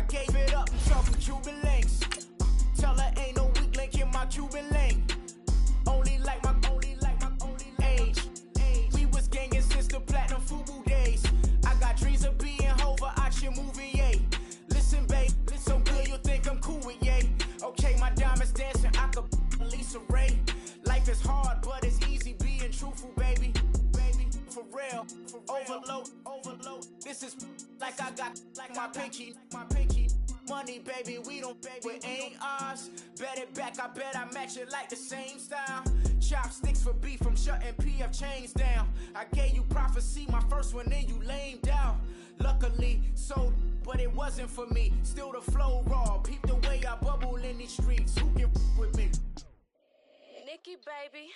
gave it up and talking Cuban links. Tell her ain't no weak link in my Cuban link. Only like my age. We was gangin' since the platinum FUBU days. I got dreams of being Hova, out your movie, yay. Listen, babe, so good you'll think I'm cool with yay. Okay, my diamonds dancing, I could Lisa Ray. Life is hard, but it's easy being truthful, baby. For real, overload. This is like I got like my pinky. Money, baby, we don't pay, it ain't ours. Bet it back, I bet I match it like the same style. Chopsticks for beef, I'm shutting PF chains down. I gave you prophecy, my first one, then you lamed out. Luckily, so, but it wasn't for me. Still the flow raw, peep the way I bubble in these streets. Who can with me? Nikki, baby.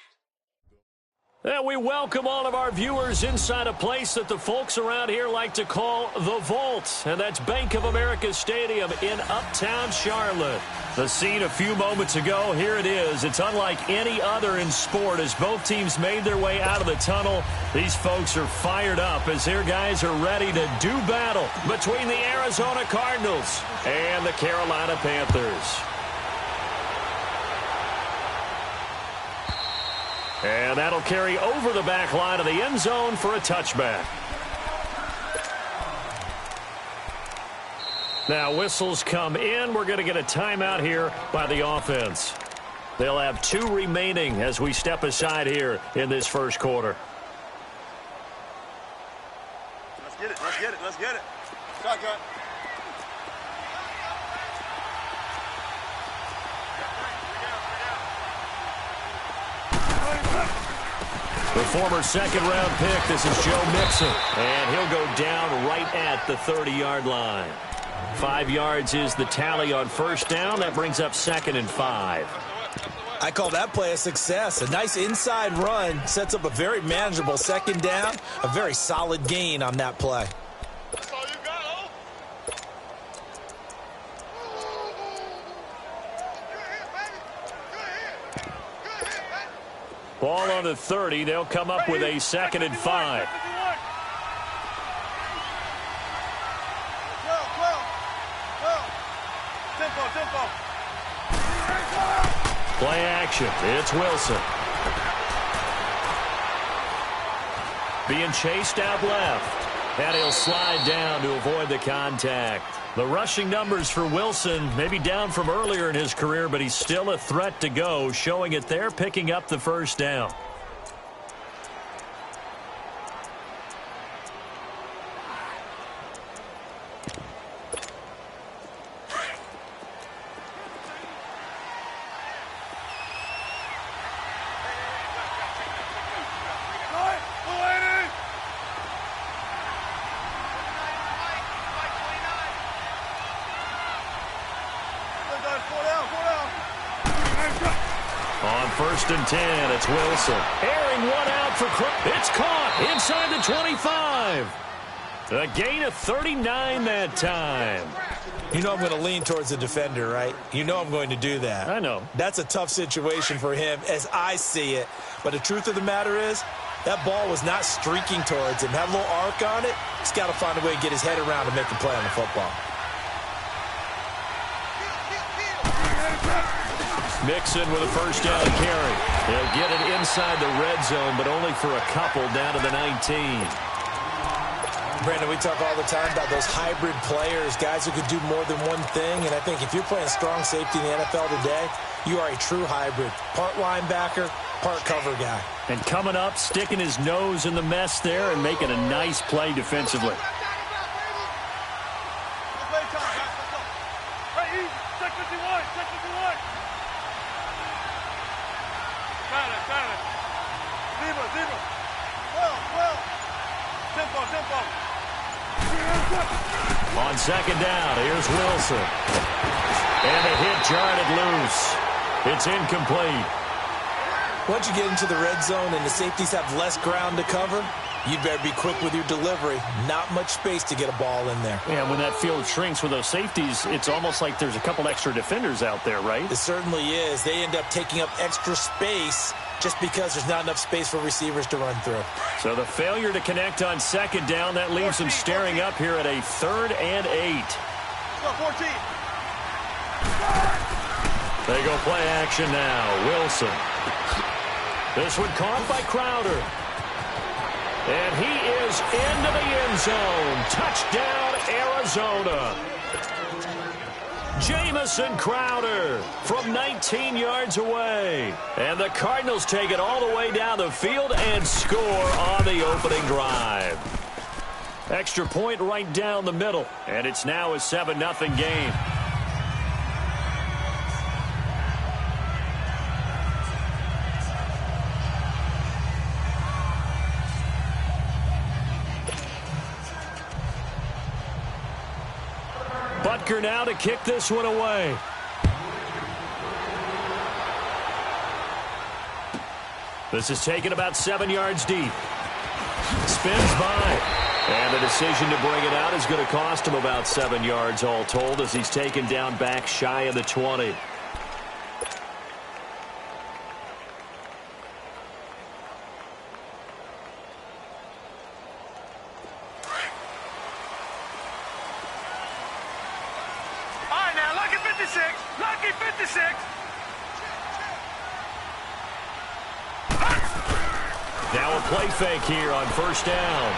And we welcome all of our viewers inside a place that the folks around here like to call the Vault. And that's Bank of America Stadium in Uptown Charlotte. The scene a few moments ago, here it is. It's unlike any other in sport as both teams made their way out of the tunnel. These folks are fired up as their guys are ready to do battle between the Arizona Cardinals and the Carolina Panthers. And that'll carry over the back line of the end zone for a touchback. Now whistles come in. We're going to get a timeout here by the offense. They'll have 2 remaining as we step aside here in this first quarter. Let's get it. Shotgun. The former second-round pick, this is Joe Mixon. And he'll go down right at the 30-yard line. 5 yards is the tally on first down. That brings up 2nd and 5. I call that play a success. A nice inside run sets up a very manageable second down. A very solid gain on that play. That's all you got, oh? Ball on the 30. They'll come up with a 2nd and 5. Tempo. Play action. It's Wilson. Being chased out left. And he'll slide down to avoid the contact. The rushing numbers for Wilson maybe down from earlier in his career, but he's still a threat to go, showing it there, picking up the first down. On 1st and 10, it's Wilson. Airing one out for Crook. It's caught inside the 25. A gain of 39 that time. You know I'm going to lean towards the defender, right? You know I'm going to do that. I know. That's a tough situation for him as I see it. But the truth of the matter is, that ball was not streaking towards him. Had a little arc on it. He's got to find a way to get his head around and make a play on the football. Mixon with a first down carry. He'll get it inside the red zone, but only for a couple down to the 19. Brandon, we talk all the time about those hybrid players, guys who could do more than one thing. And I think if you're playing strong safety in the NFL today, you are a true hybrid. Part linebacker, part cover guy. And coming up, sticking his nose in the mess there and making a nice play defensively. On 2nd down, here's Wilson. And the hit jarred it loose. It's incomplete. Once you get into the red zone and the safeties have less ground to cover, you'd better be quick with your delivery. Not much space to get a ball in there. Yeah, when that field shrinks with those safeties, it's almost like there's a couple extra defenders out there, right? It certainly is. They end up taking up extra space just because there's not enough space for receivers to run through. So the failure to connect on 2nd down, that leaves them staring up here at a 3rd and 8. Go 14. They go play action now. Wilson. This one caught by Crowder. And he is into the end zone. Touchdown, Arizona. Jamison Crowder from 19 yards away. And the Cardinals take it all the way down the field and score on the opening drive. Extra point right down the middle. And it's now a 7-0 game. Butker now to kick this one away. This is taken about 7 yards deep. Spins by. And the decision to bring it out is going to cost him about 7 yards all told as he's taken down back shy of the 20. Now a play fake here on first down.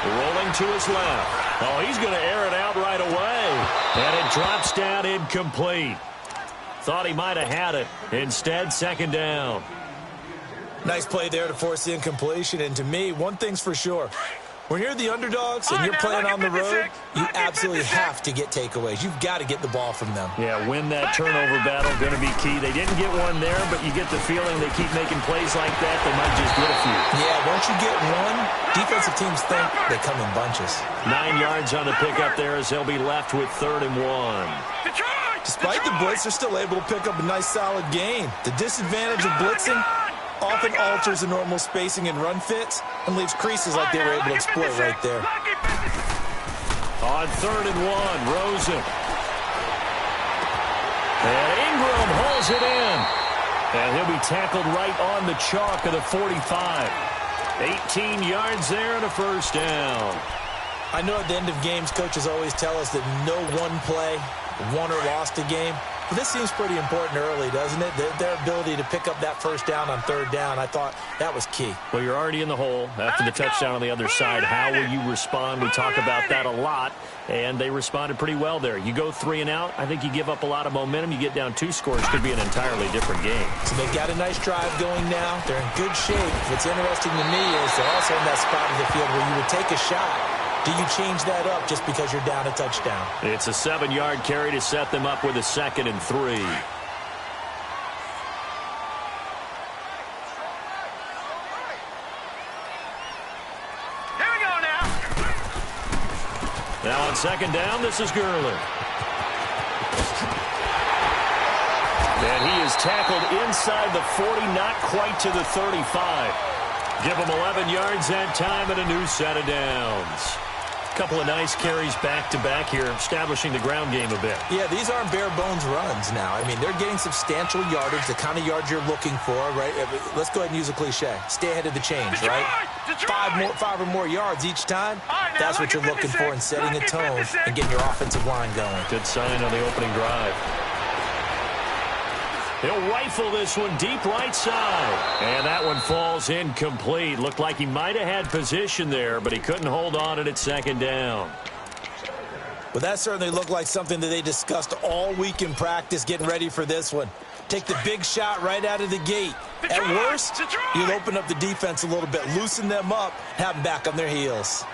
Rolling to his left. Oh, he's going to air it out right away. And it drops down incomplete. Thought he might have had it. Instead, second down. Nice play there to force the incompletion. And to me, one thing's for sure. When you're the underdogs and you're playing on the road, you absolutely have to get takeaways. You've got to get the ball from them. Yeah, win that turnover battle, going to be key. They didn't get one there, but you get the feeling they keep making plays like that, they might just get a few. Yeah, once you get one, defensive teams think they come in bunches. 9 yards on the pickup there as they'll be left with 3rd and 1. Despite the blitz, they're still able to pick up a nice, solid gain. The disadvantage of blitzing often alters the normal spacing and run fits and leaves creases like they were able to exploit right there. On 3rd and 1, Rosen. And Ingram holds it in. And he'll be tackled right on the chalk of the 45. 18 yards there and a first down. I know at the end of games, coaches always tell us that no one play won or lost a game. But this seems pretty important early, doesn't it? Their ability to pick up that first down on 3rd down, I thought that was key. Well, you're already in the hole after the touchdown on the other side. How will you respond? We talk about that a lot, and they responded pretty well there. You go 3 and out, I think you give up a lot of momentum. You get down 2 scores, could be an entirely different game. So they've got a nice drive going now. They're in good shape. What's interesting to me is they're also in that spot of the field where you would take a shot. Do you change that up just because you're down a touchdown? It's a 7-yard carry to set them up with a 2nd and 3. Here we go now. Now on 2nd down, this is Gurley. And he is tackled inside the 40, not quite to the 35. Give him 11 yards that time and a new set of downs. Couple of nice carries back-to-back here, establishing the ground game a bit. Yeah, these aren't bare-bones runs now. I mean, they're getting substantial yardage, the kind of yards you're looking for, right? Let's go ahead and use a cliche. Stay ahead of the change, right? 5 or more yards each time, that's what you're looking for in setting a tone and getting your offensive line going. Good sign on the opening drive. He'll rifle this one deep right side. And that one falls incomplete. Looked like he might have had position there, but he couldn't hold on at 2nd down. But that certainly looked like something that they discussed all week in practice getting ready for this one. Take the big shot right out of the gate. At worst, you'll open up the defense a little bit, loosen them up, have them back on their heels.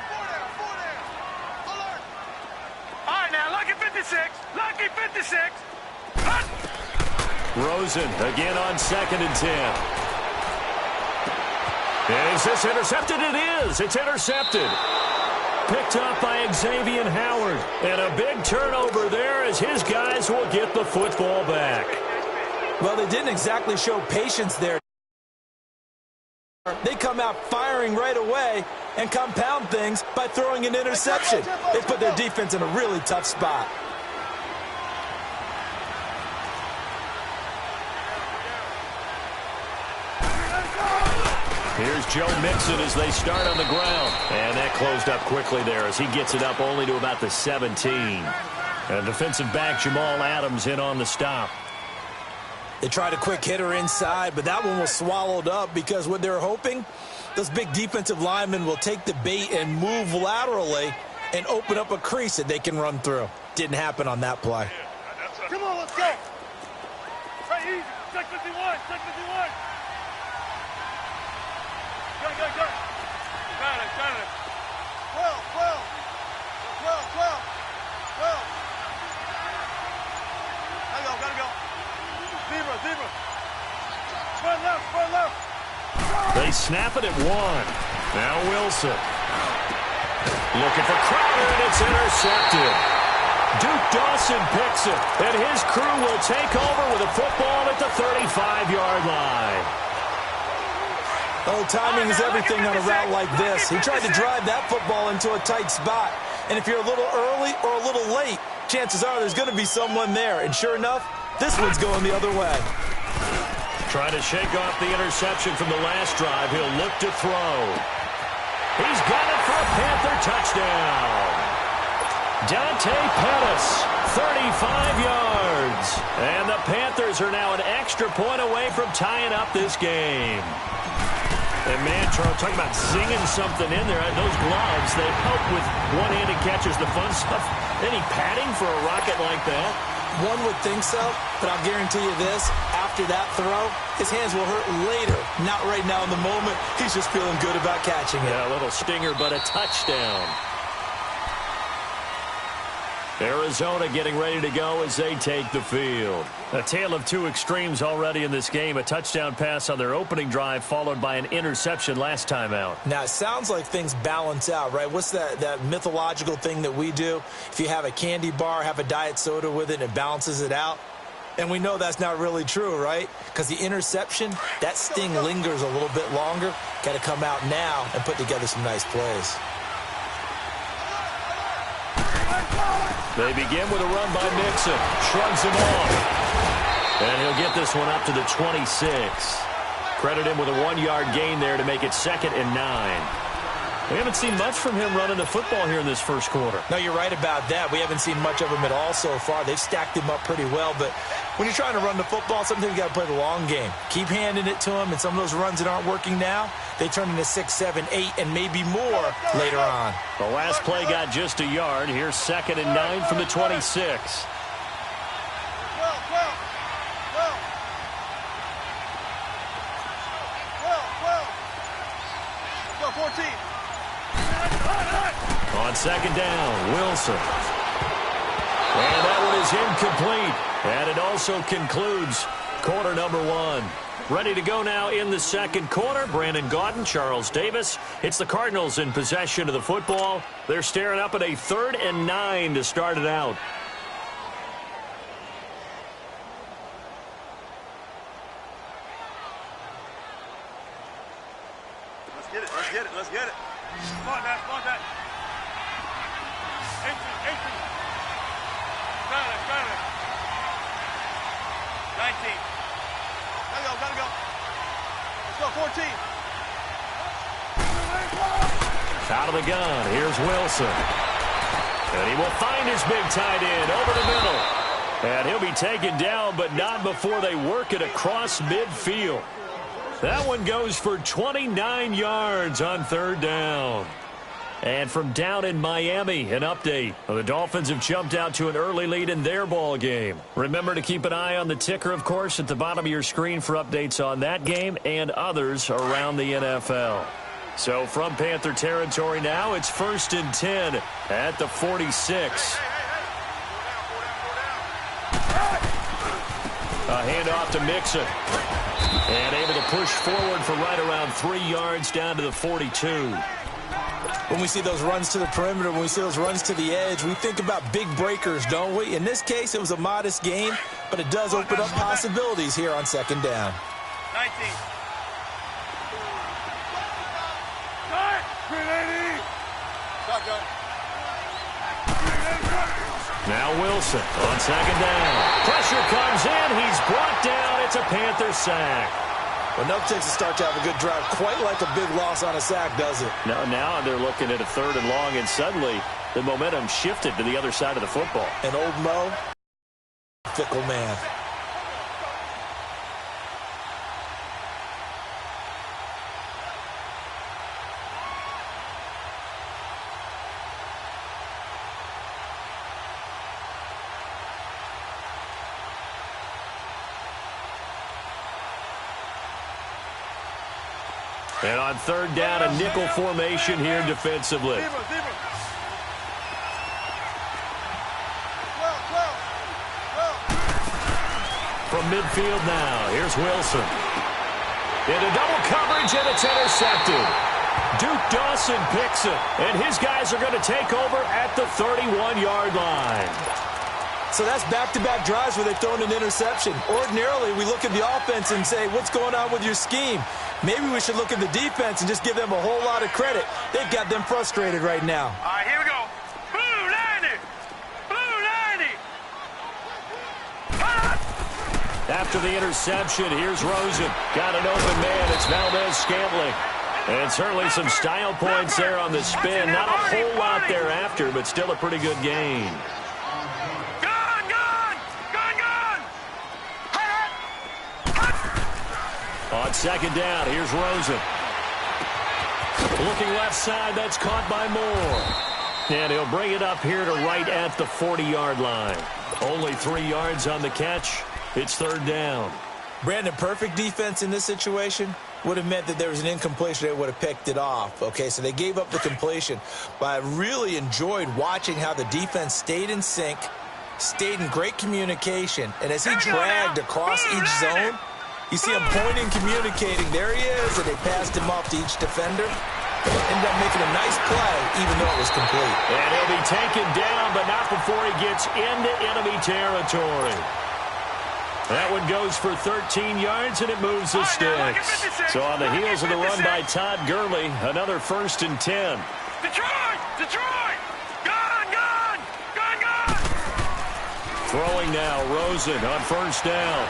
All right, now, lucky 56. Lucky 56. Rosen again on 2nd and 10. Is this intercepted? It is. It's intercepted. Picked up by Xavier Howard. And a big turnover there as his guys will get the football back. Well, they didn't exactly show patience there. They come out firing right away and compound things by throwing an interception. They put their defense in a really tough spot. Here's Joe Mixon as they start on the ground. And that closed up quickly there as he gets it up only to about the 17. And defensive back Jamal Adams in on the stop. They tried a quick hitter inside, but that one was swallowed up because what they're hoping, those big defensive linemen will take the bait and move laterally and open up a crease that they can run through. Didn't happen on that play. Come on, let's go. Right, easy. Check 51. Check 51. Go. Got it. 12. Gotta go. Zebra. Spread left. They snap it at 1. Now Wilson. Looking for Crowder, and it's intercepted. Duke Dawson picks it, and his crew will take over with a football at the 35-yard line. Oh, timing is everything on a route like this. He tried to drive that football into a tight spot. And if you're a little early or a little late, chances are there's going to be someone there. And sure enough, this one's going the other way. Trying to shake off the interception from the last drive. He'll look to throw. He's got it for a Panther touchdown. Dante Pettis, 35 yards. And the Panthers are now an extra point away from tying up this game. And, man, Charles, talking about zinging something in there. Those gloves, they help with one-handed catches, the fun stuff. Any padding for a rocket like that? One would think so, but I'll guarantee you this. After that throw, his hands will hurt later. Not right now in the moment. He's just feeling good about catching it. Yeah, a little stinger, but a touchdown. Arizona getting ready to go as they take the field. A tale of two extremes already in this game. A touchdown pass on their opening drive followed by an interception last time out. Now, it sounds like things balance out, right? What's that mythological thing that we do? If you have a candy bar, have a diet soda with it, and it balances it out. And we know that's not really true, right? Because the interception, that sting lingers a little bit longer. Got to come out now and put together some nice plays. They begin with a run by Mixon. Shrugs him off. And he'll get this one up to the 26. Credit him with a 1-yard gain there to make it 2nd and 9. We haven't seen much from him running the football here in this first quarter. No, you're right about that. We haven't seen much of him at all so far. They've stacked him up pretty well. But when you're trying to run the football, sometimes you got to play the long game. Keep handing it to him, and some of those runs that aren't working now, they turn into 6, 7, 8, and maybe more later on. The last play got just a yard. Here's 2nd and 9 from the 26. 14. On 2nd down, Wilson. And that one is incomplete. And it also concludes quarter number 1. Ready to go now in the second quarter. Brandon Gaudin, Charles Davis. It's the Cardinals in possession of the football. They're staring up at a 3rd and 9 to start it out. Let's get it. Come on, Dad. 18. Got it. 19. Gotta go. Let's go, 14. Out of the gun, here's Wilson. And he will find his big tight end over the middle. And he'll be taken down, but not before they work it across midfield. That one goes for 29 yards on 3rd down. And from down in Miami, an update. The Dolphins have jumped out to an early lead in their ball game. Remember to keep an eye on the ticker, of course, at the bottom of your screen for updates on that game and others around the NFL. So from Panther territory now, it's 1st and 10 at the 46. A handoff to Mixon. And able to push forward for right around 3 yards down to the 42. When we see those runs to the perimeter, when we see those runs to the edge, we think about big breakers, don't we? In this case, it was a modest gain, but it does open up possibilities here on 2nd down. 19. Now Wilson on 2nd down. Pressure comes in. He's brought down. It's a Panther sack. Well, enough takes to start to have a good drive. Quite like a big loss on a sack, does it? Now they're looking at a 3rd and long, and suddenly the momentum shifted to the other side of the football. And old Mo, fickle man. And on third down, a nickel formation here defensively. From midfield now, here's Wilson. Into double coverage, and it's intercepted. Duke Dawson picks it, and his guys are going to take over at the 31-yard line. So that's back-to-back drives where they've thrown an interception. Ordinarily, we look at the offense and say, what's going on with your scheme? Maybe we should look at the defense and just give them a whole lot of credit. They've got them frustrated right now. All right, here we go. Blue 90. Blue 90. After the interception, here's Rosen. Got an open man. It's Valdez-Scantling. And certainly some style points there on the spin. Not a whole lot thereafter, but still a pretty good gain. On second down, here's Rosen. Looking left side, that's caught by Moore. And he'll bring it up here to right at the 40-yard line. Only 3 yards on the catch. It's third down. Brandon, perfect defense in this situation would have meant that there was an incompletion. They would have picked it off. Okay, so they gave up the completion. But I really enjoyed watching how the defense stayed in sync, stayed in great communication. And as he dragged across each zone, you see him pointing, communicating. There he is, and they passed him off to each defender. Ended up making a nice play, even though it was complete. And he'll be taken down, but not before he gets into enemy territory. That one goes for 13 yards, and it moves the sticks. So on the heels of the run by Todd Gurley, another 1st and 10. Detroit! Detroit! Gone! Gone! Gone! Gone! Throwing now, Rosen on first down.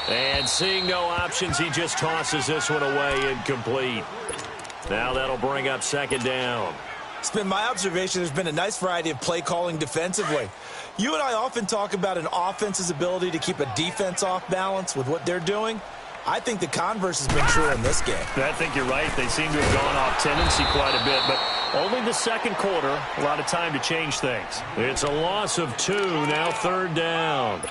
And seeing no options, he just tosses this one away, incomplete. Now that'll bring up second down. It's been my observation there's been a nice variety of play calling defensively. You and I often talk about an offense's ability to keep a defense off balance with what they're doing. I think the converse has been true in this game. I think you're right. They seem to have gone off tendency quite a bit, but only the second quarter, a lot of time to change things. It's a loss of 2, now third down.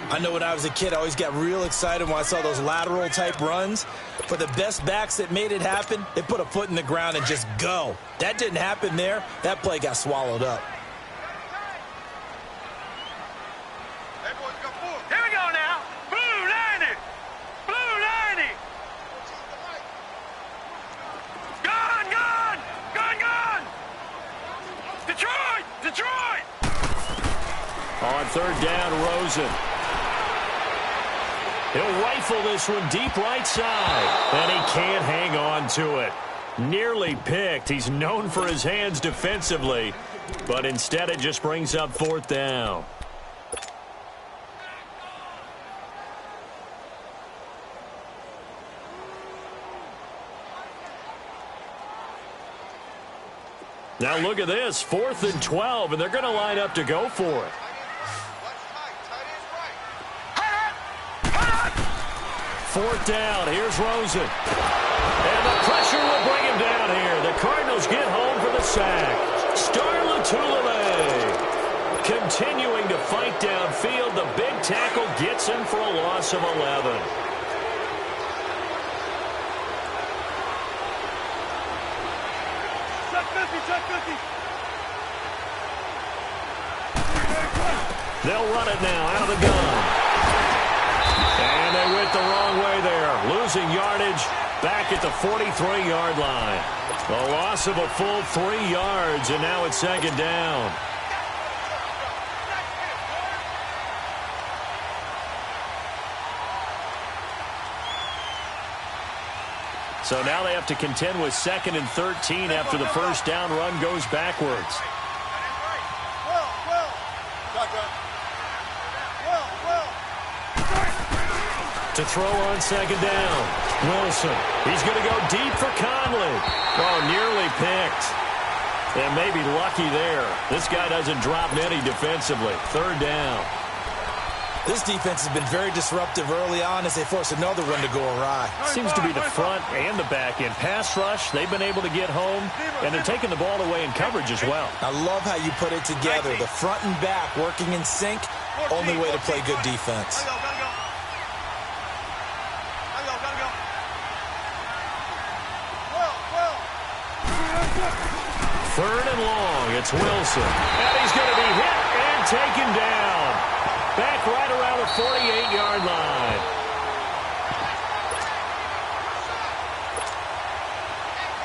I know when I was a kid, I always got real excited when I saw those lateral-type runs. For the best backs that made it happen, they put a foot in the ground and just go. That didn't happen there. That play got swallowed up. Here we go now. Blue 90. Blue 90. Gone! Gone! Gone! Gone! Detroit! Detroit! On third down, Rosen. He'll rifle this one deep right side, and he can't hang on to it. Nearly picked. He's known for his hands defensively, but instead it just brings up fourth down. Now look at this, 4th and 12, and they're going to line up to go for it. Fourth down, here's Rosen. And the pressure will bring him down here. The Cardinals get home for the sack. Star Lotulelei continuing to fight downfield. The big tackle gets him for a loss of 11. Check 50. They'll run it now out of the gun. And they went the wrong way there. Losing yardage back at the 43-yard line. A loss of a full 3 yards, and now it's second down. So now they have to contend with 2nd and 13 after the first down run goes backwards. To To throw on second down. Wilson. He's going to go deep for Conley. Oh, nearly picked. And maybe lucky there. This guy doesn't drop many defensively. Third down. This defense has been very disruptive early on as they force another one to go awry. Seems to be the front and the back end. Pass rush, they've been able to get home, and they're taking the ball away in coverage as well. I love how you put it together. The front and back working in sync, only way to play good defense. Third and long, it's Wilson. And he's going to be hit and taken down. Back right around the 48-yard line.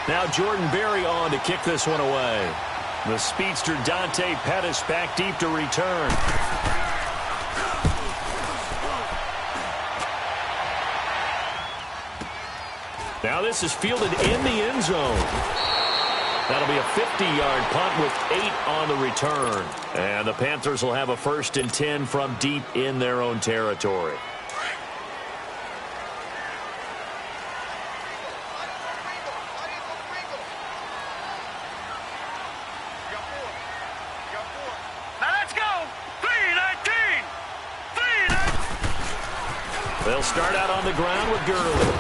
Now Jordan Berry on to kick this one away. The speedster Dante Pettis back deep to return. Now this is fielded in the end zone. That'll be a 50-yard punt with 8 on the return. And the Panthers will have a 1st and 10 from deep in their own territory. Now let's go. 3-19. 3-19. They'll start out on the ground with Gurley.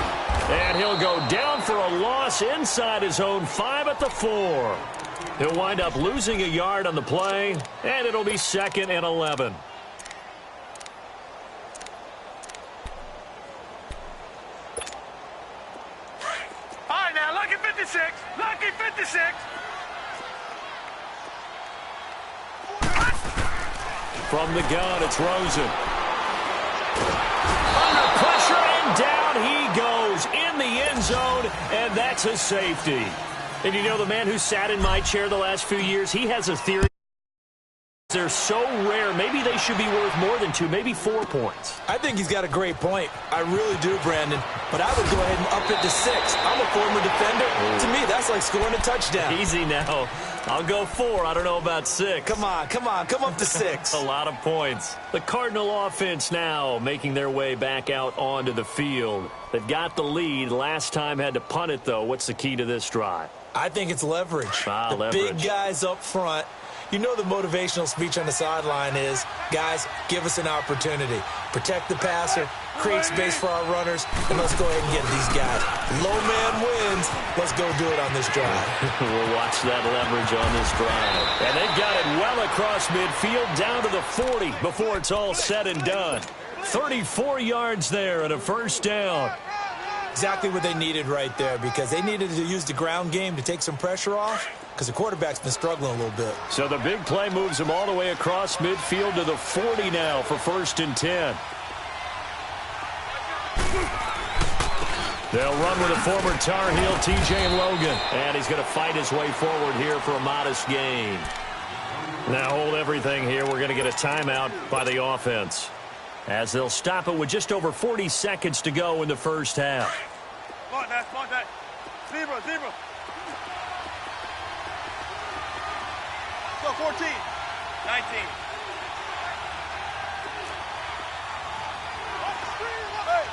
And he'll go down for a loss inside his own 5 at the 4. He'll wind up losing a yard on the play, and it'll be 2nd and 11. All right, now, lucky 56. Lucky 56. From the gun, it's Rosen. Under pressure, and down he goes in the end zone, and that's a safety. And you know, the man who sat in my chair the last few years, he has a theory. They're so rare. Maybe they should be worth more than 2, maybe 4 points. I think he's got a great point. I really do, Brandon. But I would go ahead and up it to 6. I'm a former defender. Ooh. To me, that's like scoring a touchdown. Easy now. I'll go 4. I don't know about 6. Come on. Come up to 6. A lot of points. The Cardinal offense now making their way back out onto the field. They've got the lead. Last time had to punt it, though. What's the key to this drive? I think it's leverage. Leverage. Big guys up front. You know the motivational speech on the sideline is, guys, give us an opportunity. Protect the passer, create space for our runners, and let's go ahead and get these guys. Low man wins. Let's go do it on this drive. We'll watch that leverage on this drive. And they've got it well across midfield, down to the 40 before it's all said and done. 34 yards there and a 1st down. Exactly what they needed right there, because they needed to use the ground game to take some pressure off, because the quarterback's been struggling a little bit. So the big play moves them all the way across midfield to the 40 now for 1st and 10. They'll run with a former Tar Heel, T.J. Logan. And he's going to fight his way forward here for a modest gain. Now hold everything here. We're going to get a timeout by the offense, as they'll stop it with just over 40 seconds to go in the first half. Come on, Nash, come on, Nash. Zebra. Go, 14. 19.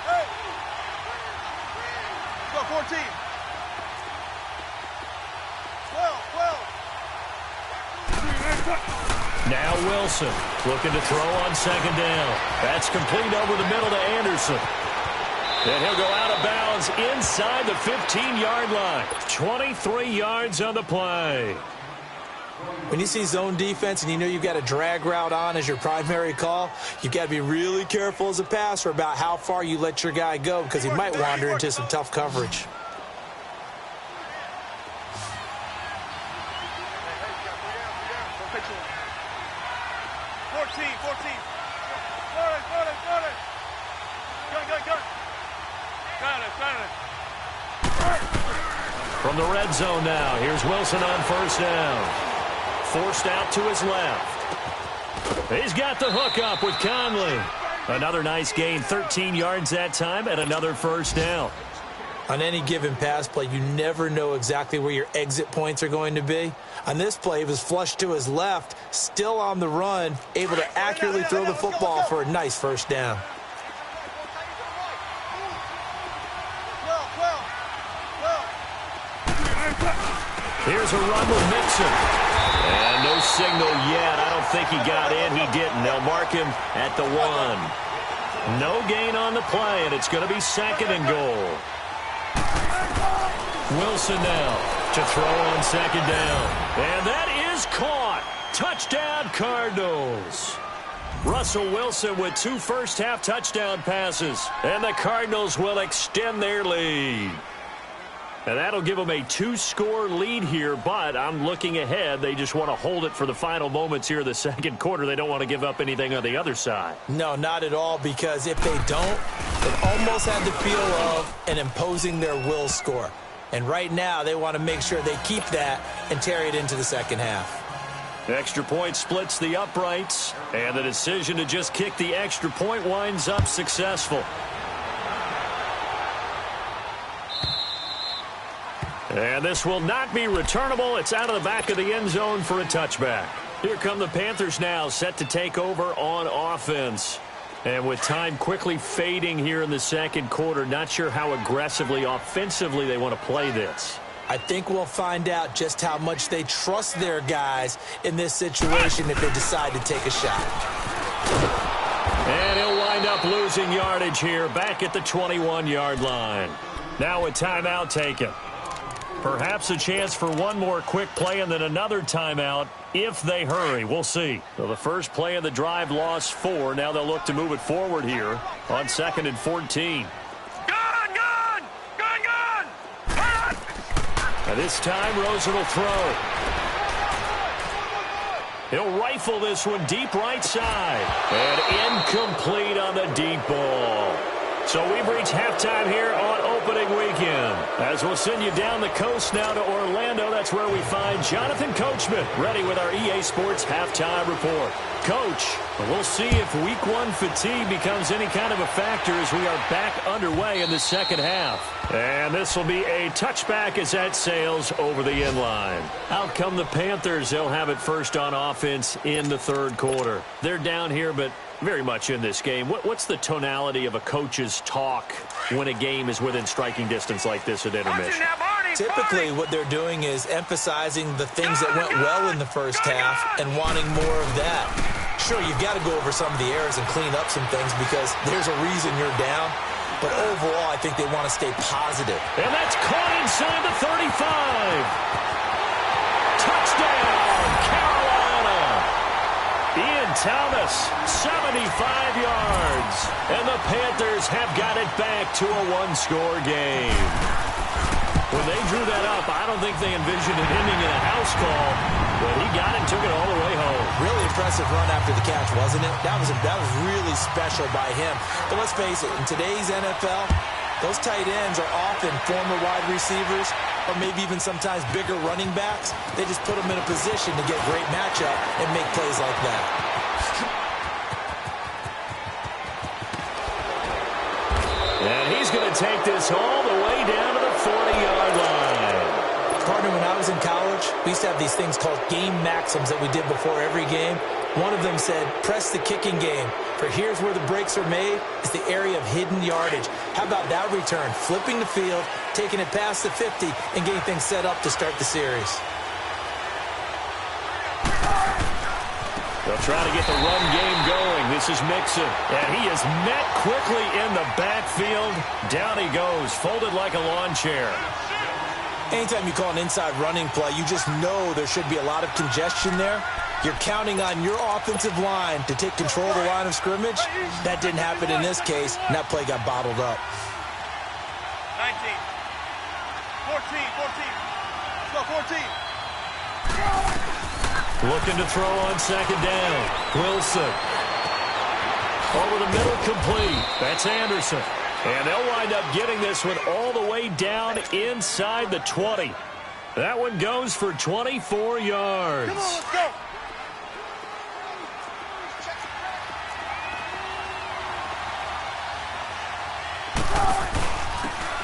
Hey. Go, 14. 12. Now Wilson looking to throw on second down. That's complete over the middle to Anderson. And he'll go out of bounds inside the 15-yard line. 23 yards on the play. When you see zone defense and you know you've got a drag route on as your primary call, you've got to be really careful as a passer about how far you let your guy go, because he might wander into some tough coverage. From the red zone now, here's Wilson on 1st down. Forced out to his left. He's got the hook up with Conley. Another nice gain, 13 yards that time, and another 1st down. On any given pass play, you never know exactly where your exit points are going to be. On this play, he was flushed to his left, still on the run, able to accurately throw the football for a nice 1st down. Here's a run with Mixon. And no signal yet. I don't think he got in. He didn't. They'll mark him at the 1. No gain on the play, and it's going to be 2nd and goal. Wilson now to throw on 2nd down. And that is caught. Touchdown, Cardinals. Russell Wilson with 2 first-half touchdown passes. And the Cardinals will extend their lead. And that'll give them a 2-score lead here, but I'm looking ahead. They just want to hold it for the final moments here in the 2nd quarter. They don't want to give up anything on the other side. No, not at all, because if they don't, it almost had the feel of an imposing their will score. And right now, they want to make sure they keep that and carry it into the 2nd half. Extra point splits the uprights, and the decision to just kick the extra point winds up successful. And this will not be returnable. It's out of the back of the end zone for a touchback. Here come the Panthers now, set to take over on offense. And with time quickly fading here in the 2nd quarter, not sure how aggressively, offensively they want to play this. I think we'll find out just how much they trust their guys in this situation if they decide to take a shot. And he'll wind up losing yardage here back at the 21-yard line. Now a timeout taken. Perhaps a chance for one more quick play and then another timeout if they hurry. We'll see. So the first play of the drive lost 4. Now they'll look to move it forward here on 2nd and 14. And this time, Rosen will throw. He'll rifle this one deep right side. And incomplete on the deep ball. So we've reached halftime here on opening weekend. As we'll send you down the coast now to Orlando, that's where we find Jonathan Coachman ready with our EA Sports Halftime Report. Coach, we'll see if Week 1 fatigue becomes any kind of a factor as we are back underway in the 2nd half. And this will be a touchback as that sails over the end line. Out come the Panthers. They'll have it first on offense in the 3rd quarter. They're down here, but very much in this game. What's the tonality of a coach's talk when a game is within striking distance like this at intermission? Typically, what they're doing is emphasizing the things that went well in the first half and wanting more of that. Sure, you've got to go over some of the errors and clean up some things because there's a reason you're down. But overall, I think they want to stay positive. And that's caught inside the 35. Touchdown, Carolina. Ian Thomas, 75 yards. And the Panthers have got it back to a 1-score game. When they drew that up, I don't think they envisioned it ending in a house call, but he got it and took it all the way home. Really impressive run after the catch, wasn't it? That was really special by him. But let's face it, in today's NFL, those tight ends are often former wide receivers or maybe even sometimes bigger running backs. They just put them in a position to get great matchup and make plays like that. And he's going to take this all the way down to the 40-yard line. Partner, when I was in college, we used to have these things called game maxims that we did before every game. One of them said, press the kicking game. For here's where the breaks are made. It's the area of hidden yardage. How about that return? Flipping the field, taking it past the 50, and getting things set up to start the series. They'll try to get the run game going. This is Mixon. And he is met quickly in the backfield. Down he goes, folded like a lawn chair. Anytime you call an inside running play, you just know there should be a lot of congestion there. You're counting on your offensive line to take control of the line of scrimmage. That didn't happen in this case, and that play got bottled up. 19. 14. Let's go, 14. Looking to throw on 2nd down. Wilson. Over the middle, complete. That's Anderson. And they'll wind up getting this one all the way down inside the 20. That one goes for 24 yards. Come on, let's go.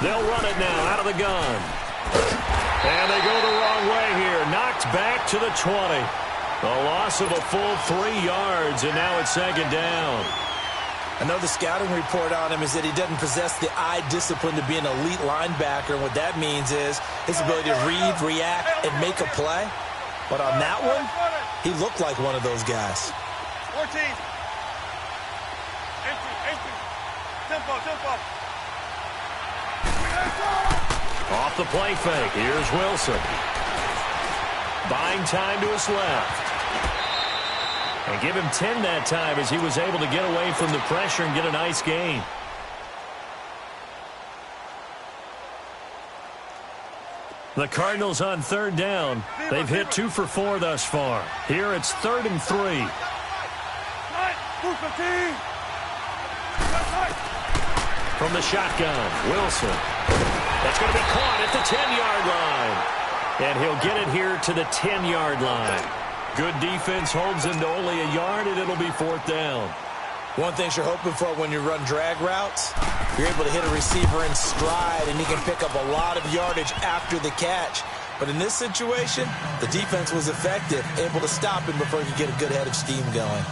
They'll run it now out of the gun. And they go the wrong way here. Knocked back to the 20. A loss of a full 3 yards, and now it's 2nd down. I know the scouting report on him is that he doesn't possess the eye discipline to be an elite linebacker, and what that means is his ability to read, react, and make a play. But on that one, he looked like one of those guys. 14. Entry. Tempo. Off the play fake, here's Wilson. Buying time to his left. And give him 10 that time as he was able to get away from the pressure and get a nice gain. The Cardinals on third down. They've hit 2 for 4 thus far. Here it's 3rd and 3. From the shotgun, Wilson. That's going to be caught at the 10-yard line. And he'll get it here to the 10-yard line. Good defense holds him to only a yard, and it'll be 4th down. One thing you're hoping for when you run drag routes, you're able to hit a receiver in stride, and he can pick up a lot of yardage after the catch. But in this situation, the defense was effective, able to stop him before he could get a good head of steam going.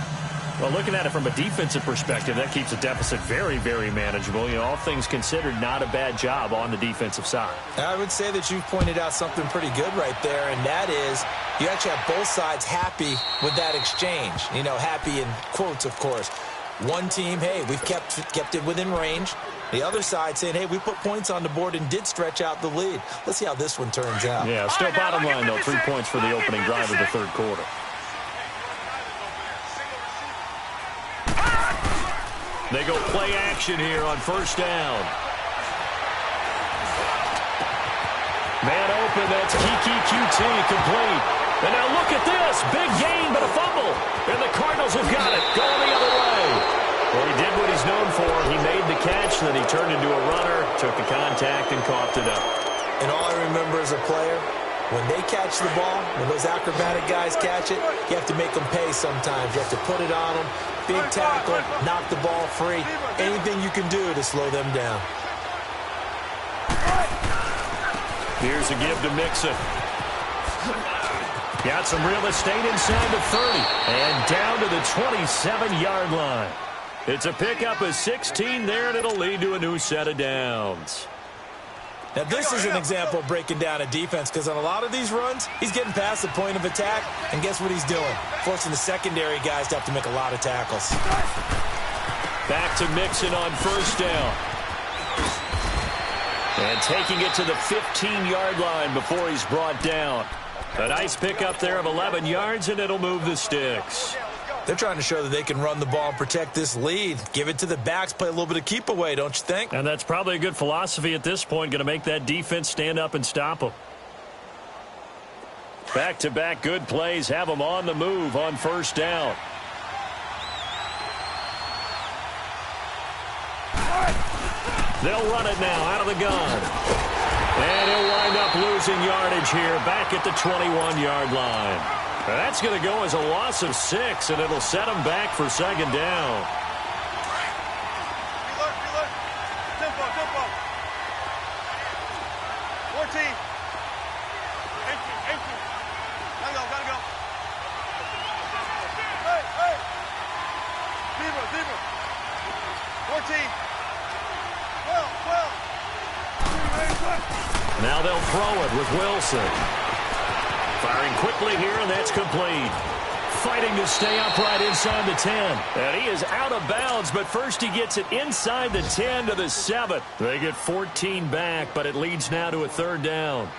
Well, looking at it from a defensive perspective, that keeps the deficit very, very manageable. You know, all things considered, not a bad job on the defensive side. I would say that you've pointed out something pretty good right there, and that is you actually have both sides happy with that exchange. You know, happy in quotes, of course. One team, hey, we've kept it within range. The other side saying, hey, we put points on the board and did stretch out the lead. Let's see how this one turns out. Yeah, still bottom line, though, 3 points for the opening drive of the third quarter. They go play action here on first down. Man open, that's Kiki QT complete. And now look at this, big gain but a fumble. And the Cardinals have got it, going the other way. Well, he did what he's known for. He made the catch, then he turned into a runner, took the contact, and coughed it up. And all I remember as a player, when they catch the ball, when those acrobatic guys catch it, you have to make them pay sometimes. You have to put it on them. Big tackle, knock the ball free. Anything you can do to slow them down. Here's a give to Mixon. Got some real estate inside the 30. And down to the 27-yard line. It's a pickup of 16 there, and it'll lead to a new set of downs. Now, this is an example of breaking down a defense, because on a lot of these runs, he's getting past the point of attack, and guess what he's doing? Forcing the secondary guys to have to make a lot of tackles. Back to Mixon on first down. And taking it to the 15-yard line before he's brought down. A nice pickup there of 11 yards, and it'll move the sticks. They're trying to show that they can run the ball and protect this lead. Give it to the backs, play a little bit of keep away, don't you think? And that's probably a good philosophy at this point, going to make that defense stand up and stop them. Back-to-back good plays have them on the move on first down. They'll run it now out of the gun. And he'll wind up losing yardage here back at the 21-yard line. That's going to go as a loss of 6, and it'll set them back for second down. Reload. Tempo. 14. Entry. Gotta go. Hey. Zebra. 14. 12. Now they'll throw it with Wilson. Firing quickly here, and that's complete. Fighting to stay upright inside the 10. And he is out of bounds, but first he gets it inside the 10 to the 7. They get 14 back, but it leads now to a third down.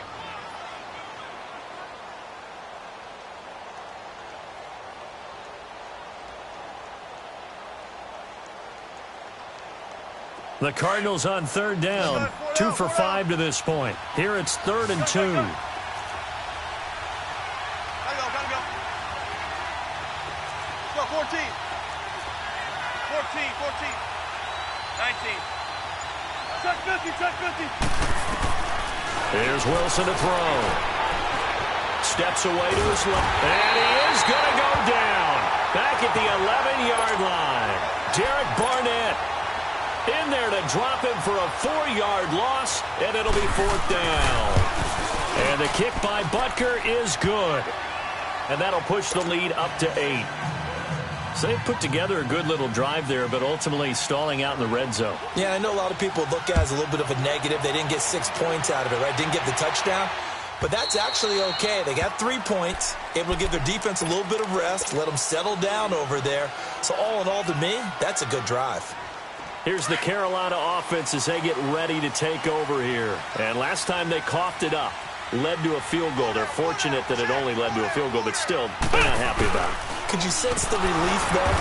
The Cardinals on third down. 2 for 5 to this point. Here it's 3rd and 2. Gotta go. Go, 14. 19. Check 50. Here's Wilson to throw. Steps away to his left. And he is going to go down. Back at the 11-yard line. Derek Barnett in there to drop him for a 4-yard loss, and it'll be 4th down. And the kick by Butker is good. And that'll push the lead up to 8. So they put together a good little drive there, but ultimately stalling out in the red zone. Yeah, I know a lot of people look at it as a little bit of a negative. They didn't get 6 points out of it, right? Didn't get the touchdown. But that's actually okay. They got 3 points, able to give their defense a little bit of rest, let them settle down over there. So all in all, to me, that's a good drive. Here's the Carolina offense as they get ready to take over here. And last time they coughed it up, led to a field goal. They're fortunate that it only led to a field goal, but still, they're not happy about it. Could you sense the relief, though,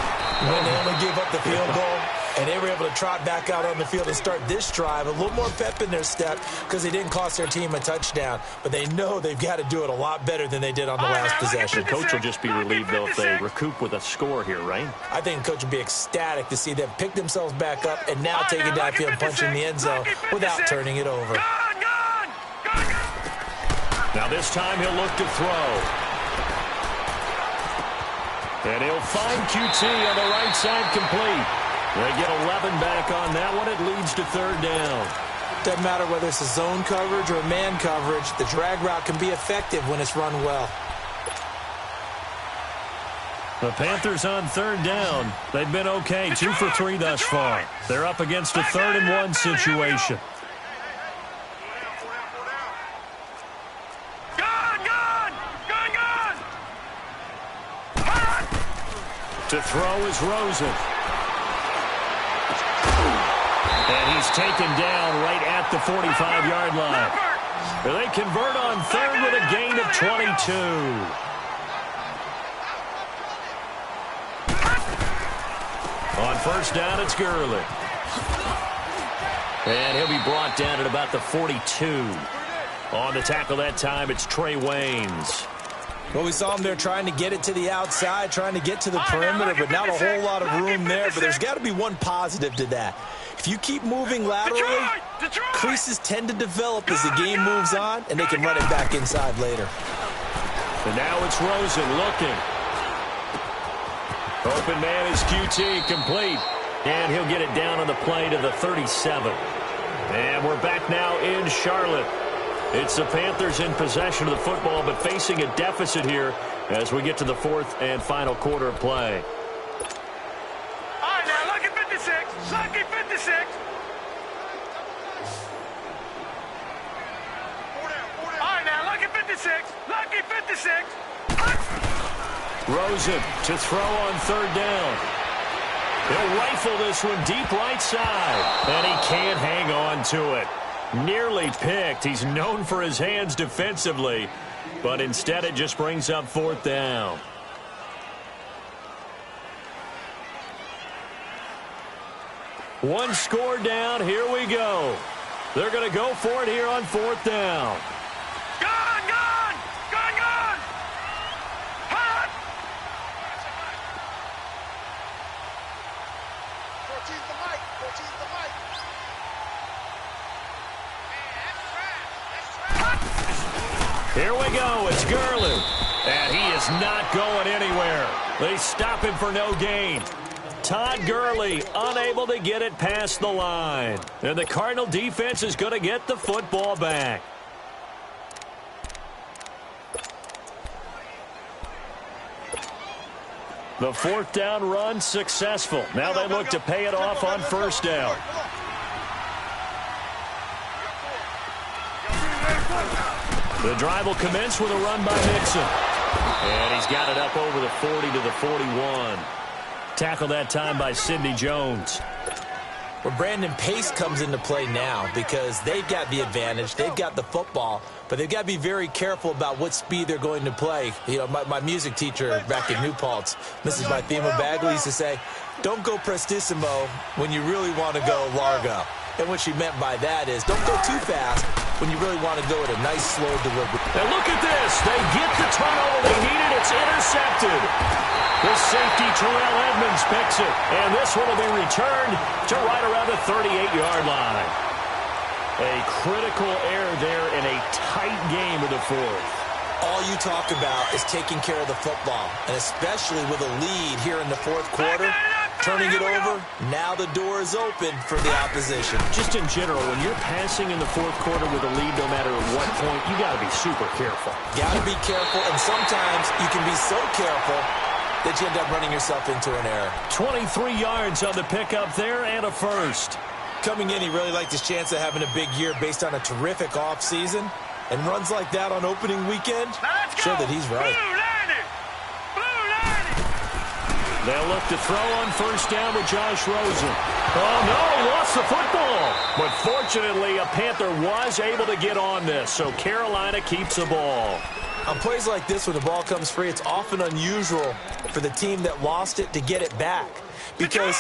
when they only gave up the field goal and they were able to trot back out on the field and start this drive? A little more pep in their step because they didn't cost their team a touchdown, but they know they've got to do it a lot better than they did on the last possession. Coach will just be relieved, though, if they recoup with a score here, right? I think the coach will be ecstatic to see them pick themselves back up and now take it downfield and punch in the end zone without turning it over. Now this time he'll look to throw. And he'll find QT on the right side complete. They get 11 back on that one. It leads to third down. Doesn't matter whether it's a zone coverage or man coverage. The drag route can be effective when it's run well. The Panthers on third down. They've been okay, 2 for 3 thus far. They're up against a 3rd and 1 situation. To throw is Rosen. And he's taken down right at the 45-yard line. They convert on third with a gain of 22. On first down, it's Gurley. And he'll be brought down at about the 42. On the tackle that time, it's Trey Waynes. Well, we saw him there trying to get it to the outside, trying to get to the perimeter, but not a whole lot of room there. But there's got to be one positive to that. If you keep moving laterally, creases tend to develop as the game moves on, and they can run it back inside later. And now it's Rosen looking. Open man is QT, complete. And he'll get it down on the play to the 37. And we're back now in Charlotte. It's the Panthers in possession of the football, but facing a deficit here as we get to the 4th and final quarter of play. All right, now, lucky 56. Lucky 56. All right, now, lucky 56. Lucky 56. Rosen to throw on third down. He'll rifle this one deep right side, and he can't hang on to it. Nearly picked. He's known for his hands defensively, but instead it just brings up 4th down. One score down. Here we go. They're going to go for it here on 4th down. Here we go. It's Gurley. And he is not going anywhere. They stop him for no gain. Todd Gurley unable to get it past the line. And the Cardinal defense is going to get the football back. The 4th down run successful. Now they look to pay it off on first down. The drive will commence with a run by Mixon. And he's got it up over the 40 to the 41. Tackled that time by Sidney Jones. Well, Brandon, pace comes into play now because they've got the advantage. They've got the football, but they've got to be very careful about what speed they're going to play. You know, my music teacher back in New Paltz, Mrs. Bythema Bagley, used to say, don't go prestissimo when you really want to go largo. And what she meant by that is don't go too fast when you really want to go at a nice, slow delivery. And look at this. They get the turnover they needed. It's intercepted. The safety, Terrell Edmonds, picks it. And this one will be returned to right around the 38-yard line. A critical error there in a tight game of the 4th. All you talk about is taking care of the football, and especially with a lead here in the 4th quarter. Turning it over, now the door is open for the opposition. Just in general, when you're passing in the 4th quarter with a lead, no matter at what point, you got to be super careful. Got to be careful, and sometimes you can be so careful that you end up running yourself into an error. 23 yards on the pickup there and a first. Coming in, he really liked his chance of having a big year based on a terrific offseason. And runs like that on opening weekend show that he's right. They'll look to throw on first down with Josh Rosen. Oh, no, he lost the football. But fortunately, a Panther was able to get on this, so Carolina keeps the ball. On plays like this, when the ball comes free, it's often unusual for the team that lost it to get it back. Because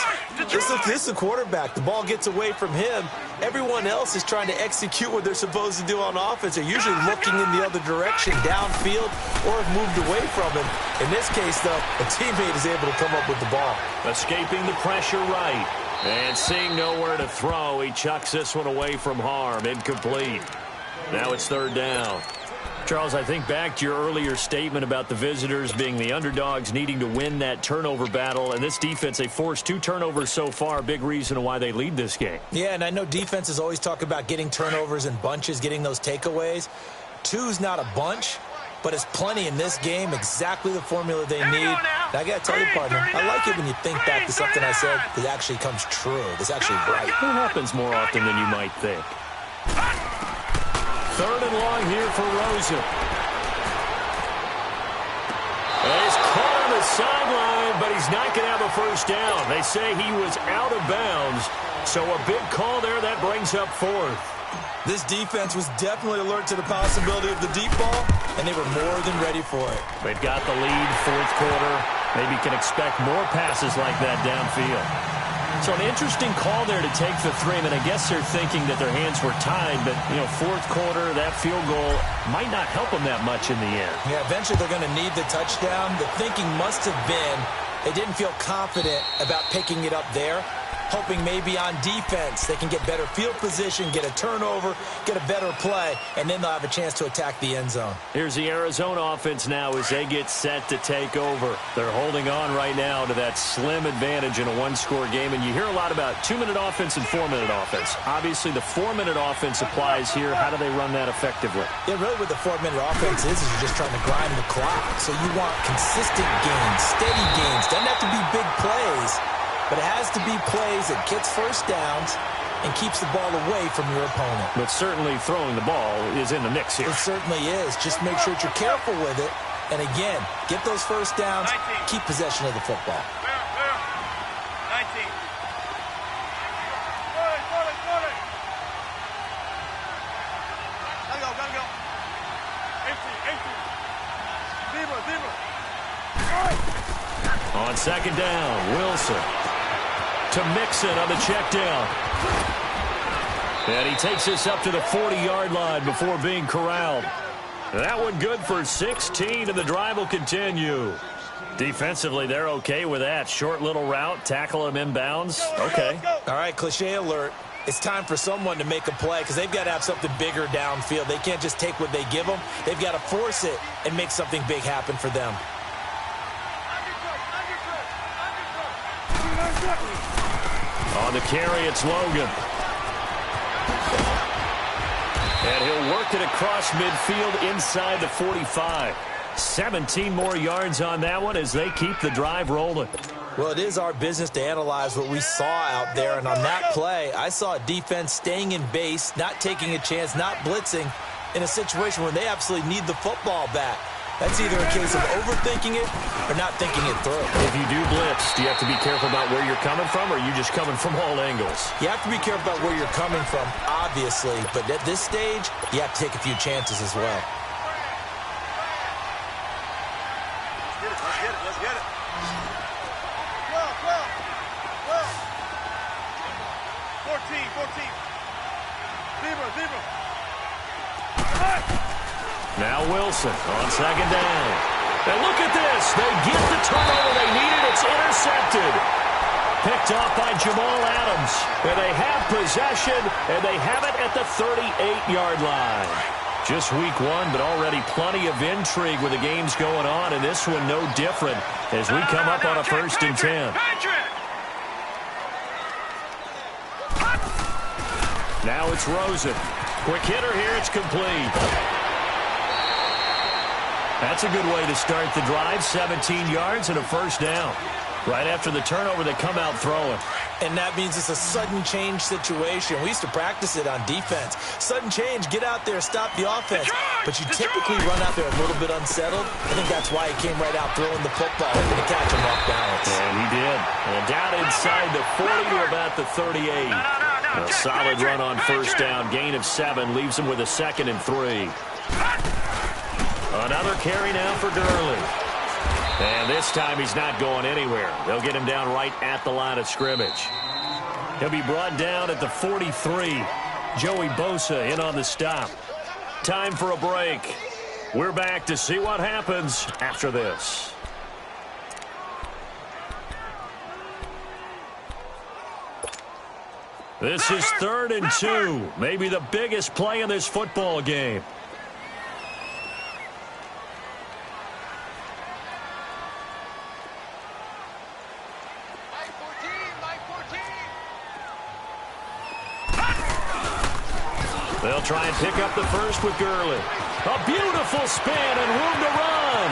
this is a quarterback. The ball gets away from him. Everyone else is trying to execute what they're supposed to do on offense. They're usually looking in the other direction, downfield, or have moved away from him. In this case, though, a teammate is able to come up with the ball. Escaping the pressure right. And seeing nowhere to throw, he chucks this one away from harm. Incomplete. Now it's third down. Charles, I think back to your earlier statement about the visitors being the underdogs, needing to win that turnover battle. And this defense, they forced 2 turnovers so far, big reason why they lead this game. Yeah, and I know defenses always talk about getting turnovers in bunches, getting those takeaways. 2's not a bunch, but it's plenty in this game, exactly the formula they need. And I got to tell you, partner, I like it when you think back to something I said that actually comes true. That's actually right. It happens more often than you might think. Third and long here for Rosen. And he's caught on the sideline, but he's not going to have a first down. They say he was out of bounds, so a big call there. That brings up fourth. This defense was definitely alert to the possibility of the deep ball, and they were more than ready for it. They've got the lead, fourth quarter. Maybe can expect more passes like that downfield. So an interesting call there to take the 3. I mean, I guess they're thinking that their hands were tied, but, you know, fourth quarter, that field goal might not help them that much in the end. Yeah, eventually they're going to need the touchdown. The thinking must have been they didn't feel confident about picking it up there, hoping maybe on defense they can get better field position, get a turnover, get a better play, and then they'll have a chance to attack the end zone. Here's the Arizona offense now as they get set to take over. They're holding on right now to that slim advantage in a one-score game, and you hear a lot about 2-minute offense and 4-minute offense. Obviously, the 4-minute offense applies here. How do they run that effectively? Yeah, really what the 4-minute offense is you're just trying to grind the clock. So you want consistent gains, steady gains. Doesn't have to be big plays, but it has to be plays that gets first downs and keeps the ball away from your opponent. But certainly throwing the ball is in the mix here. It certainly is. Just make sure that you're careful with it. And again, get those first downs, 19. Keep possession of the football. 19. Gotta go. Empty. Zebra. On second down, Wilson to Mixon on the check down. And he takes this up to the 40-yard line before being corralled. That one good for 16, and the drive will continue. Defensively, they're okay with that. Short little route, tackle him inbounds. Okay. All right, cliche alert. It's time for someone to make a play because they've got to have something bigger downfield. They can't just take what they give them. They've got to force it and make something big happen for them. On the carry, it's Logan. And he'll work it across midfield inside the 45. 17 more yards on that one as they keep the drive rolling. Well, it is our business to analyze what we saw out there. And on that play, I saw a defense staying in base, not taking a chance, not blitzing in a situation where they absolutely need the football back. That's either a case of overthinking it or not thinking it through. If you do blitz, do you have to be careful about where you're coming from, or are you just coming from all angles? You have to be careful about where you're coming from, obviously. But at this stage, you have to take a few chances as well. Let's get it. 14. Zebra. Now Wilson on second down. And look at this. They get the turnover they needed. It's intercepted. Picked off by Jamal Adams. And they have possession, and they have it at the 38-yard line. Just week 1, but already plenty of intrigue with the games going on, and this one no different as we come up on a 1st and 10. Now it's Rosen. Quick hitter here. It's complete. That's a good way to start the drive. 17 yards and a first down. Right after the turnover, they come out throwing. And that means it's a sudden change situation. We used to practice it on defense. Sudden change, get out there, stop the offense. But you typically run out there a little bit unsettled. I think that's why he came right out throwing the football, hoping to catch him off balance. And he did. And down inside the 40 to about the 38. A solid run on first down. Gain of 7 leaves him with a 2nd and 3. Another carry now for Gurley. And this time he's not going anywhere. They'll get him down right at the line of scrimmage. He'll be brought down at the 43. Joey Bosa in on the stop. Time for a break. We're back to see what happens after this. This is 3rd and 2. Maybe the biggest play in this football game. They'll try and pick up the first with Gurley. A beautiful spin and room to run.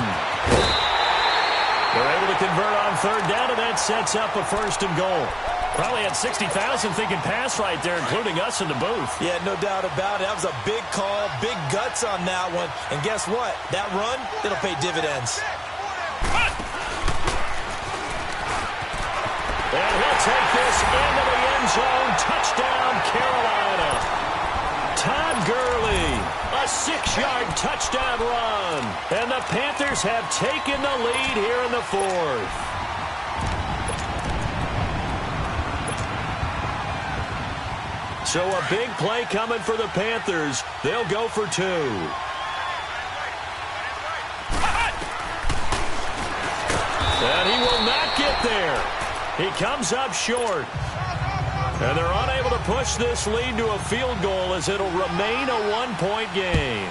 They're able to convert on 3rd down, and that sets up a 1st and goal. Probably had 60,000 thinking pass right there, including us in the booth. Yeah, no doubt about it. That was a big call, big guts on that one. And guess what? That run, it'll pay dividends. And he'll take this into the end zone. Touchdown, Carolina. Todd Gurley, a 6-yard touchdown run. And the Panthers have taken the lead here in the 4th. So a big play coming for the Panthers. They'll go for 2. And he will not get there. He comes up short. And they're unable to push this lead to a field goal as it'll remain a 1-point game.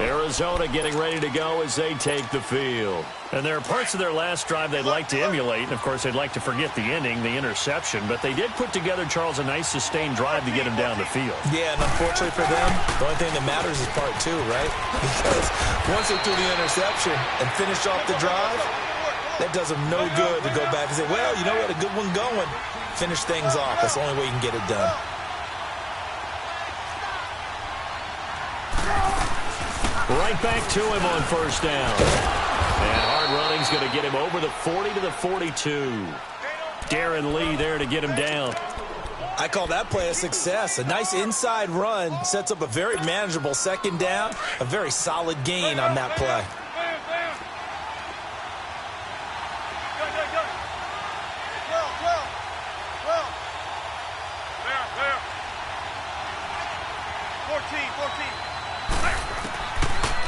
Arizona getting ready to go as they take the field. And there are parts of their last drive they'd like to emulate. And, of course, they'd like to forget the ending, the interception. But they did put together, Charles, a nice sustained drive to get him down the field. Yeah, and unfortunately for them, the only thing that matters is part 2, right? Because once they threw the interception and finished off the drive, that does them no good to go back and say, well, you know, we had a good one going. Finish things off. That's the only way you can get it done. Right back to him on 1st down. And hard running's going to get him over the 40 to the 42. Darren Lee there to get him down. I call that play a success. A nice inside run sets up a very manageable 2nd down. A very solid gain on that play.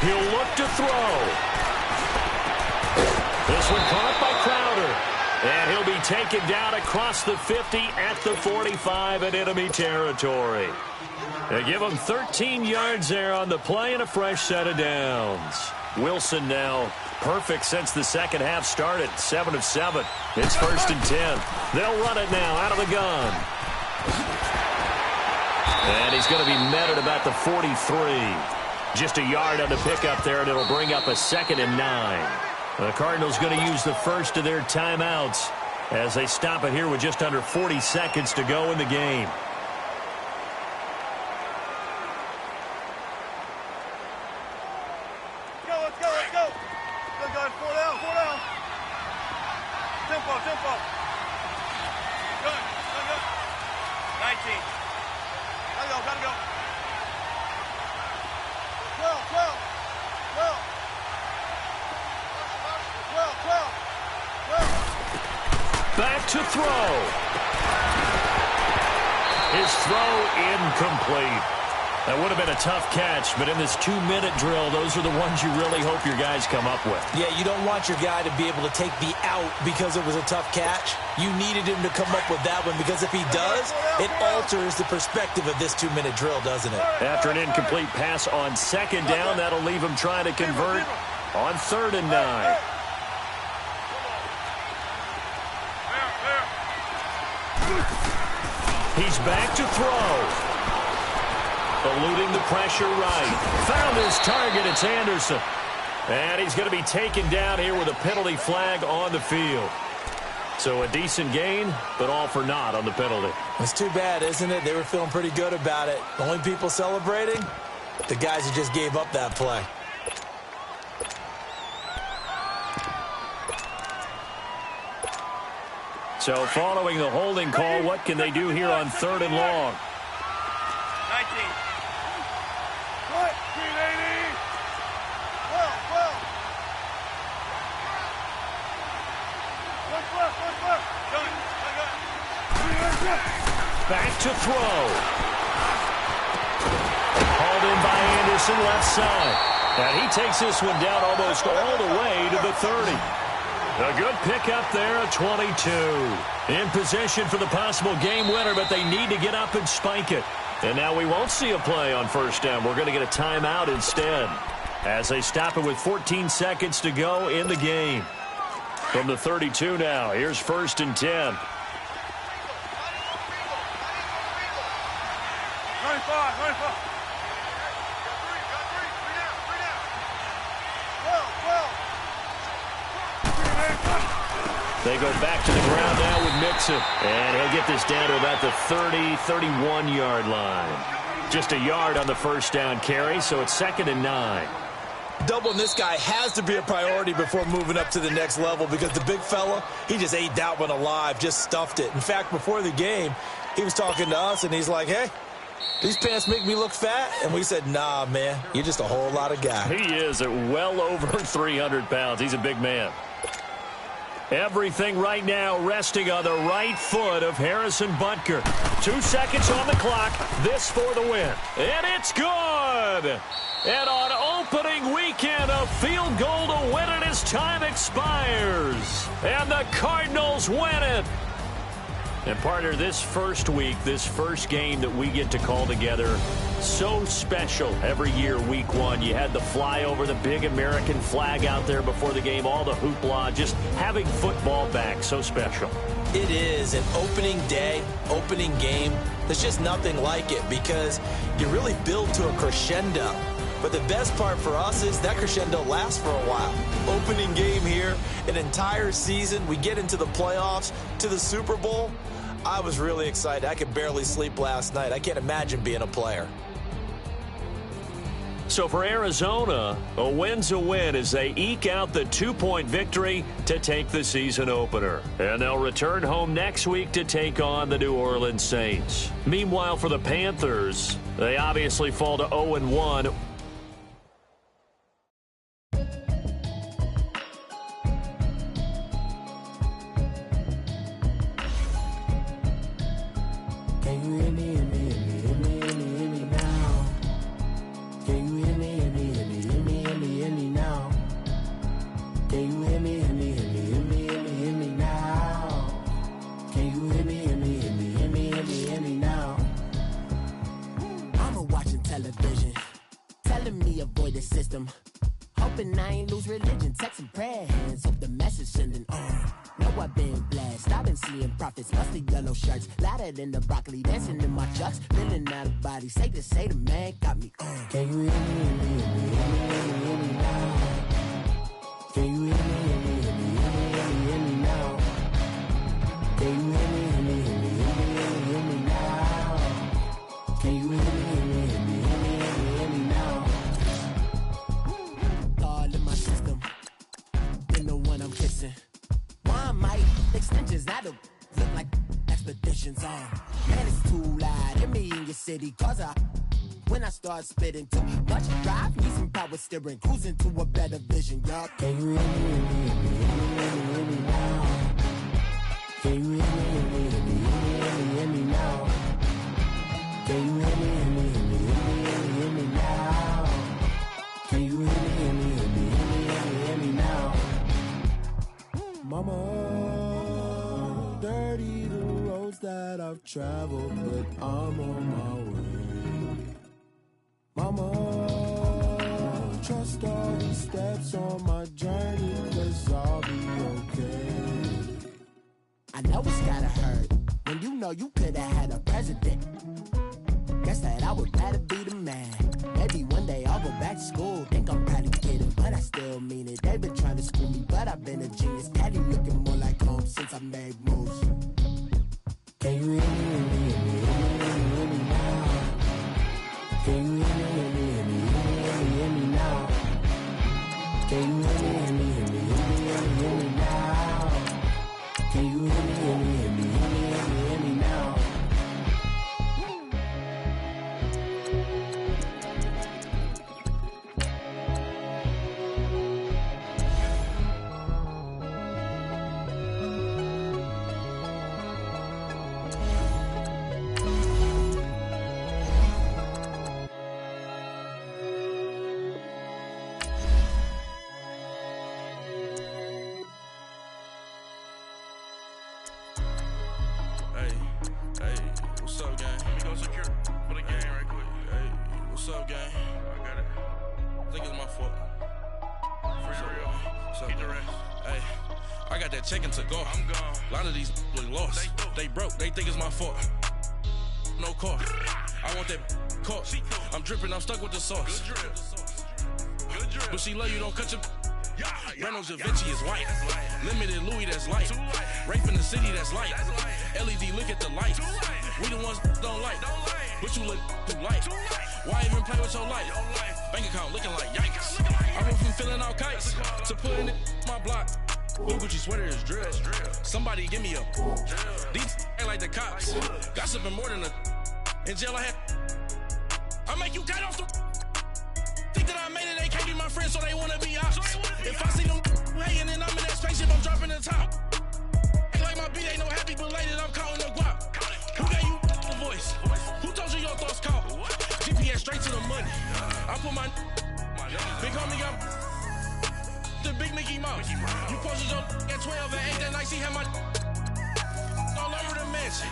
He'll look to throw. This one caught by Crowder. And he'll be taken down across the 50 at the 45 in enemy territory. They give him 13 yards there on the play and a fresh set of downs. Wilson now perfect since the second half started. 7 of 7. It's 1st and 10. They'll run it now out of the gun. And he's going to be met at about the 43. Just a yard on the pickup there, and it'll bring up a 2nd and 9. The Cardinals going to use the first of their timeouts as they stop it here with just under 40 seconds to go in the game. Let's go. Good, guys. 4 down. Tempo. Good. 19. Gotta go. 12. Back to throw. His throw incomplete. That would have been a tough catch, but in this 2-minute drill, those are the ones you really hope your guys come up with. Yeah, you don't want your guy to be able to take the out because it was a tough catch. You needed him to come up with that one because if he does, it alters the perspective of this 2-minute drill, doesn't it? After an incomplete pass on 2nd down, that'll leave him trying to convert on 3rd and 9. He's back to throw. Eluding the pressure right. Found his target. It's Anderson. And he's going to be taken down here with a penalty flag on the field. So a decent gain, but all for naught on the penalty. It's too bad, isn't it? They were feeling pretty good about it. The only people celebrating? The guys who just gave up that play. So following the holding call, what can they do here on 3rd and long? 19. What? 380. Well. One left. Done. Back to throw. Hauled in by Anderson, left side. And he takes this one down almost all the way to the 30. A good pickup there at 22. In position for the possible game winner, but they need to get up and spike it. And now we won't see a play on 1st down. We're going to get a timeout instead, as they stop it with 14 seconds to go in the game. From the 32 now, here's 1st and 10. 95. They go back to the ground now with Mixon. And he'll get this down to about the 31-yard line. Just a yard on the 1st down carry, so it's 2nd and 9. Doubling this guy has to be a priority before moving up to the next level, because the big fella, he just ate that one alive, just stuffed it. In fact, before the game, he was talking to us, and he's like, hey, these pants make me look fat. And we said, nah, man, you're just a whole lot of guy. He is at well over 300 pounds. He's a big man. Everything right now resting on the right foot of Harrison Butker. 2 seconds on the clock. This for the win. And it's good. And on opening weekend, a field goal to win it as time expires. And the Cardinals win it. And, partner, this first week, this first game that we get to call together, so special every year, week 1. You had the flyover, the big American flag out there before the game, all the hoopla, just having football back, so special. It is an opening day, opening game. There's just nothing like it, because you really build to a crescendo. But the best part for us is that crescendo lasts for a while. Opening game here, an entire season. We get into the playoffs, to the Super Bowl. I was really excited. I could barely sleep last night. I can't imagine being a player. So for Arizona, a win's a win as they eke out the 2-point victory to take the season opener. And they'll return home next week to take on the New Orleans Saints. Meanwhile, for the Panthers, they obviously fall to 0-1. In the broccoli, dancing in my chucks, feeling out of body. Safe to say the man got me. Can you hear me, hear me, hear me, hear me now? Can you hear me, hear me, hear me, hear me now? Can you hear me, hear me, hear me, hear me now? Can you hear me, hear me, hear me, hear me now? All in my system, you know when I'm kissing. Why my extensions out of look like expeditions on. Man, it's too loud in me in your city, cause when I start spitting too much drive, need some power steering, cruising to a better vision, y'all. Can you hear me, hear me, hear me, hear me now? Can you hear me, hear me, hear me, hear me now? Can you hear me, hear me, hear me, hear me now? Can you hear me, hear me, hear me, hear me now? Mama, dirty that I've traveled, but I'm on my way. Mama, trust all the steps on my journey, 'cause I'll be okay. I know it's gotta hurt when you know you could've had a president. Guess that I would rather be the man. Maybe one day I'll go back to school. Think I'm probably kidding, but I still mean it. They've been trying to school me, but I've been a genius. Daddy looking more like home since I made moves. Can you hear me, hear me, hear me, hear me now? Can you hear me, hear me, hear me, hear me, hear me now? Can you hear me, hear me, hear me, hear me, hear me now? Can you hear me, hear me, hear me, hear me, hear me now? Checking to go. I'm gone. A lot of these lost. They broke. They think it's my fault. No car. I want that caught. I'm dripping. I'm stuck with the sauce. Good drip. But she love you. Don't cut your. Reynolds Da Vinci is white. Limited Louis that's light. Rape in the city that's light. LED look at the lights. We the ones don't like. But you look too light. Why even play with your life? Bank account looking like yikes. I went from filling out kites to putting it in my block. Blue Gucci sweater is drill. Somebody give me a these ain't like the cops. Gossiping more than a in jail I had. I make you cut off the think that I made it, they can't be my friends, so they wanna be ops. If I see them hanging and I'm in that spaceship, I'm dropping the top. Ain't like my beat ain't no happy belated, I'm counting the guap. Who gave you the voice? Who told you your thoughts count? GPS straight to the money. I put my big homie got the big Mickey Mouse. You posted your at 12 and 8 that night, she had my all over the mansion.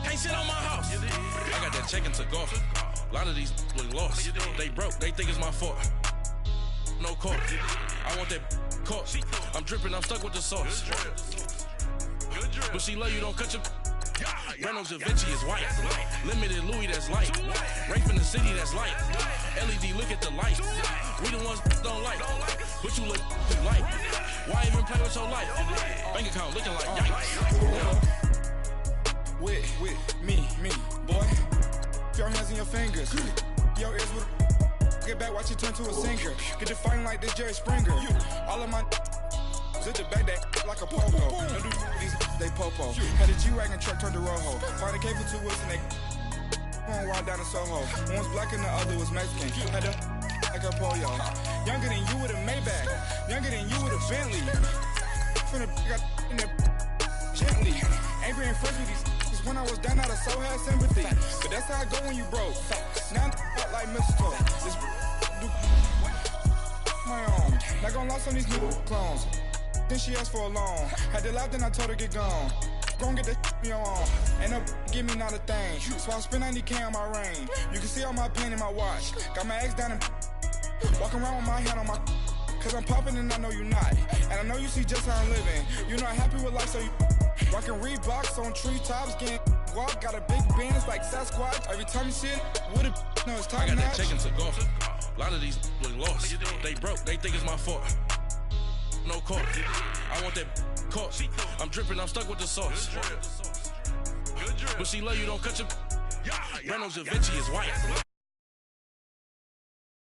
Can't sit on my house. I got that checking to go. A lot of these lost. They broke, they think it's my fault. No car. I want that caught. I'm dripping, I'm stuck with the sauce. But she love you, don't cut your. Reynolds Da Vinci is white. Limited Louis that's light. Rape in the city that's light. LED look at the lights. We the ones don't like. But you look too light. Why even play with your life? Bank account looking like yikes. With me, boy. Your hands in your fingers. Your ears with get back, watch you turn to a singer. Get you fighting like this Jerry Springer. All of my hit the back that like a popo. Don't do these they popo. Had a G-Wagon truck turned to Rojo. Find a cable 2 wheels and they going wild down in Soho. One was black and the other was Mexican. Had a like a polio. Younger than you with a Maybach. Younger than you with a Bentley. From the got in there gently. Angry and fresh with these when I was down out of so had sympathy. But that's how I go when you broke. Now I'm like mistletoe. This do my own. Not gonna lost on these new clones. Then she asked for a loan. Had to laugh, then I told her get gone. Gon' get that me on. Ain't no give me not a thing. So I spend 90K on my ring. You can see all my pain in my watch. Got my ex down and walking around with my hand on my. Cause I'm popping and I know you not. And I know you see just how I'm living. You're not happy with life, so you rockin' Reeboks on treetops, getting walk. Got a big band, it's like Sasquatch. Every time you see it, with a no, it's time. I got that checking to go. A lot of these lost. They broke, they think it's my fault. No car. I want that caught. I'm dripping, I'm stuck with the sauce. But she love you, don't cut your. Reynolds Da Vinci is white.